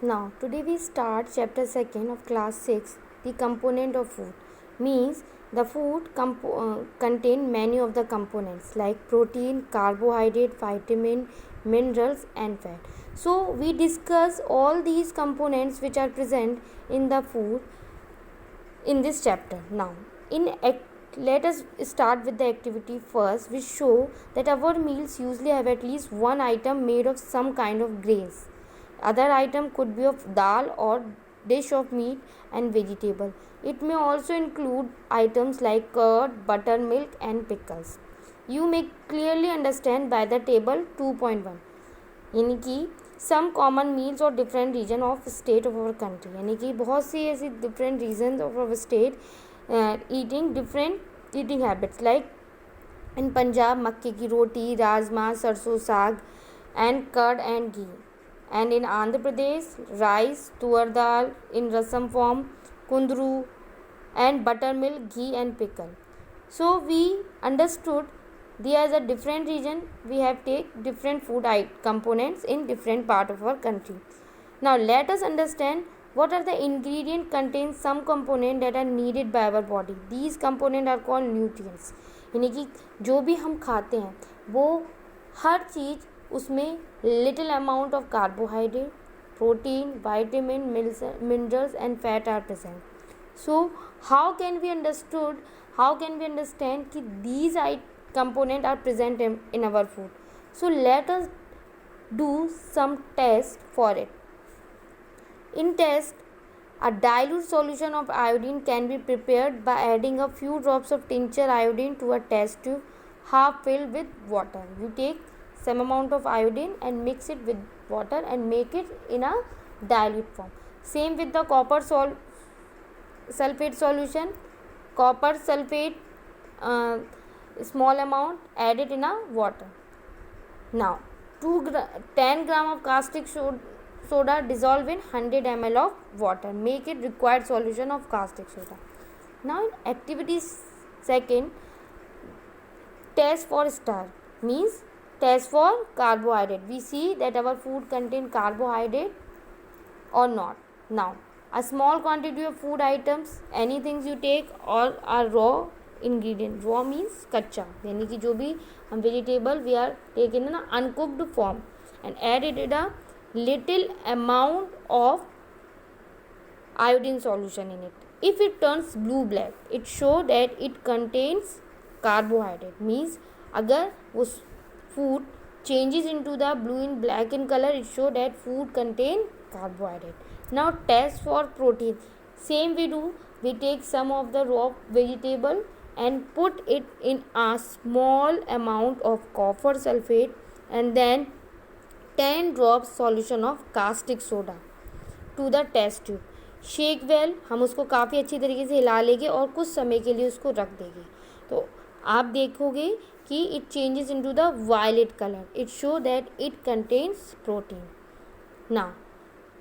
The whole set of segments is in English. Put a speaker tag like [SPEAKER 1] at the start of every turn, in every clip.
[SPEAKER 1] Now, today we start chapter 2nd of class 6, the component of food. Means the food contain many of the components like protein, carbohydrate, vitamin, minerals and fat. So, we discuss all these components which are present in the food in this chapter. Now, let us start with the activity first, which show that our meals usually have at least one item made of some kind of grains. Other item could be of dal or dish of meat and vegetable. It may also include items like curd, buttermilk and pickles. You may clearly understand by the table 2.1. यानी कि some common meals और different region of state of our country, यानी कि बहुत सी ऐसी different region of our state eating different eating habits like in Punjab मक्के की रोटी, rajma, sarson saag and curd and ghee, and in Andhra Pradesh rice, tuar dal in rasam form, kundru and buttermilk, ghee and pickle. So we understood there is a different region, we have take different food components in different part of our country. Now let us understand what are the ingredient contain some component that are needed by our body. These component are called nutrients. यानी कि जो भी हम खाते हैं वो हर चीज़ उसमें little amount of carbohydrate, protein, vitamin, minerals and fat are present. So how can we understand कि these components are present in our food? So let us do some test for it. In test, a dilute solution of iodine can be prepared by adding a few drops of tincture iodine to a test tube half filled with water. You take some amount of iodine and mix it with water and make it in a dilute form. Same with the copper sulfate solution. Copper sulfate small amount, add it in a water. Now 10 gram of caustic soda dissolve in 100 ml of water. Make it required solution of caustic soda. Now in activity second, test for star means test for carbohydrate. We see that our food contain carbohydrate or not. Now a small quantity of food items, anything you take or are raw ingredient. Raw means कच्चा, यानी कि जो भी हम vegetable we are taking in an uncooked form and added it a little amount of iodine solution in it. If it turns blue black, it show that it contains carbohydrate. Means अगर वो food changes into the blue and black in color, it show that food contain carbohydrate. Now test for protein. Same we do, we take some of the raw vegetable and put it in a small amount of copper sulfate and then 10 drops solution of caustic soda to the test tube. Shake well, हम उसको काफ़ी अच्छी तरीके से हिला लेंगे और कुछ समय के लिए उसको रख देंगे. तो आप देखोगे कि it changes into the violet color. It show that it contains protein. Now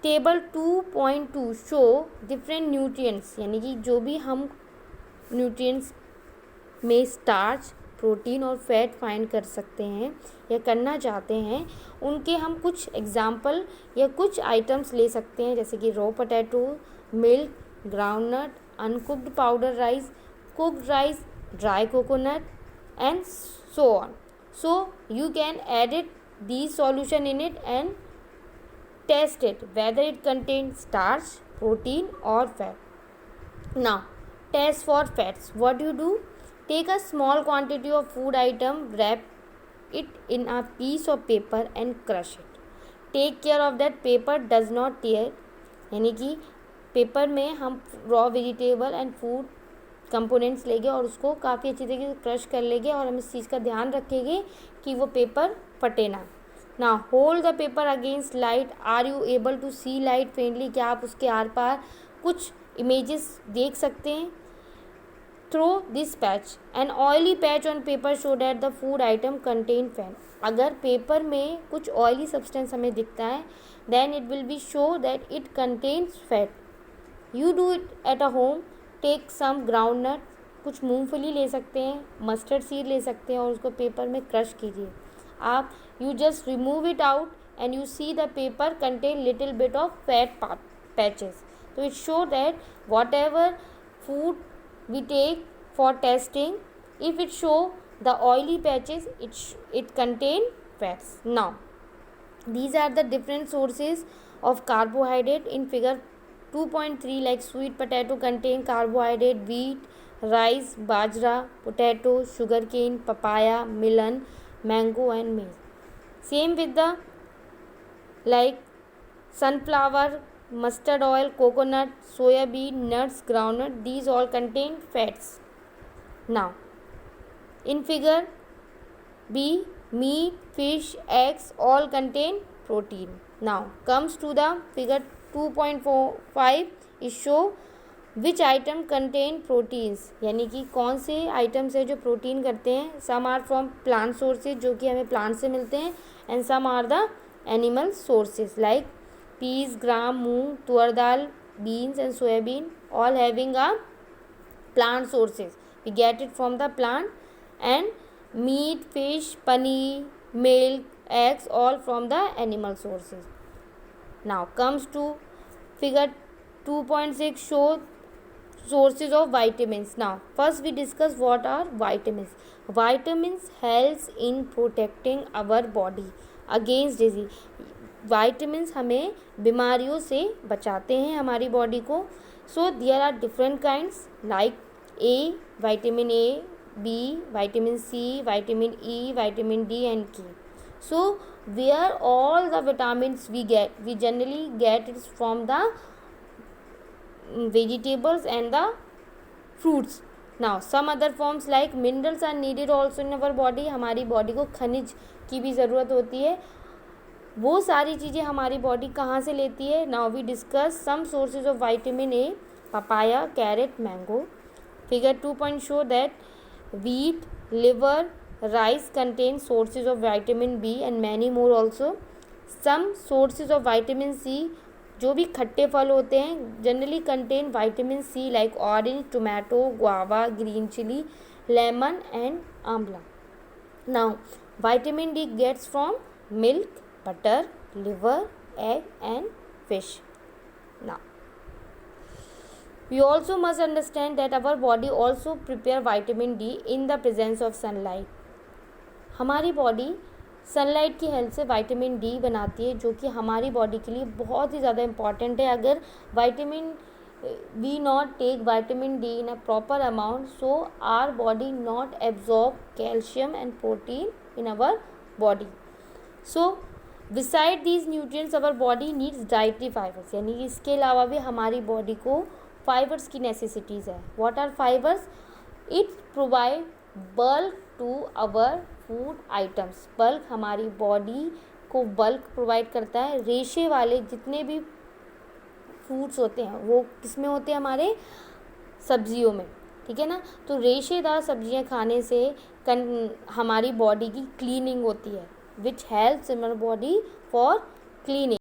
[SPEAKER 1] table 2.2 show different nutrients, यानी कि जो भी हम nutrients में स्टार्च, प्रोटीन और फैट फाइंड कर सकते हैं या करना चाहते हैं, उनके हम कुछ एग्जाम्पल या कुछ आइटम्स ले सकते हैं, जैसे कि raw potato, milk, groundnut, uncooked powder rice, cooked rice, dry coconut and so on. So you can edit these solution in it and test it whether it contains starch, protein or fat. Now test for fats. What do you do? Take a small quantity of food item, wrap it in a piece of paper and crush it. Take care of that paper does not tear. यानी कि paper में हम raw vegetable and food components लेंगे और उसको काफ़ी अच्छी तरीके से क्रश कर लेंगे और हम इस चीज़ का ध्यान रखेंगे कि वो पेपर फटे ना. ना hold the paper against light. Are you able to see light faintly? क्या आप उसके आर पार कुछ इमेजेस देख सकते हैं? Through this patch. An oily patch on paper show that the food item contain fat. अगर पेपर में कुछ ऑयली सब्सटेंस हमें दिखता है then it will be show that it contains fat. You do it at a home. Take some groundnut, कुछ मूंगफली ले सकते हैं, मस्टर्ड सीड ले सकते हैं और उसको पेपर में क्रश कीजिए. आप you just remove it out and you see the paper contain little bit of fat patches. So it show that whatever food we take for testing, if it show the oily patches, it contain fats. Now these are the different sources of carbohydrate in figure 2.3. like sweet potato contain carbohydrate, wheat, rice, bajra, potato, sugarcane, papaya, melon, mango and maize. Same with the like sunflower, mustard oil, coconut, soya bean, nuts, groundnut, these all contain fats. Now in figure B, meat, fish, eggs all contain protein. Now comes to the figure 2.45 is show which item contain proteins, यानी कि कौन से items है जो protein करते हैं. Some are from plant sources जो कि हमें प्लांट से मिलते हैं, and some are the animal sources like peas, gram, moong, tuar dal, beans and soybean all having a plant sources. We get it from the plant. And meat, fish, paneer, milk, eggs all from the animal sources. Now comes to figure 2.6 show sources of vitamins. Now first we discuss what are vitamins. Vitamins helps in protecting our body against disease. vitamins हमें बीमारियों से बचाते हैं हमारी body को. So there are different kinds like A, vitamin A, B, vitamin C, vitamin E, vitamin D and K. So where all the vitamins we generally get it from the vegetables and the fruits. Now some other forms like minerals are needed also in our body. हमारी body को खनिज की भी ज़रूरत होती है. वो सारी चीज़ें हमारी बॉडी कहाँ से लेती है. Now we discuss some sources of vitamin A, papaya, carrot, mango. Figure 2 show that wheat, liver, rice contain sources of vitamin B and many more also. Some sources of vitamin C जो भी खट्टे फल होते हैं generally contain vitamin C like orange, tomato, guava, green chilli, lemon and amla. Now vitamin D gets from milk, butter, liver, egg and fish. Now we also must understand that our body also prepare vitamin D in the presence of sunlight. हमारी body sunlight की help से vitamin D बनाती है जो कि हमारी body के लिए बहुत ही ज़्यादा इम्पॉर्टेंट है. अगर vitamin we not take vitamin D in a proper amount, so our body not absorb calcium and protein in our body. So beside these nutrients our body needs dietary fibres, यानी कि इसके अलावा भी हमारी body को fibres की necessities है. What are fibres? It provide bulk to our food items. Bulk हमारी बॉडी को बल्क प्रोवाइड करता है. रेशे वाले जितने भी फूड्स होते हैं वो किस में होते हैं? हमारे सब्जियों में. ठीक है ना. तो रेशेदार सब्जियां खाने से हमारी बॉडी की क्लीनिंग होती है, which helps in our body for cleaning.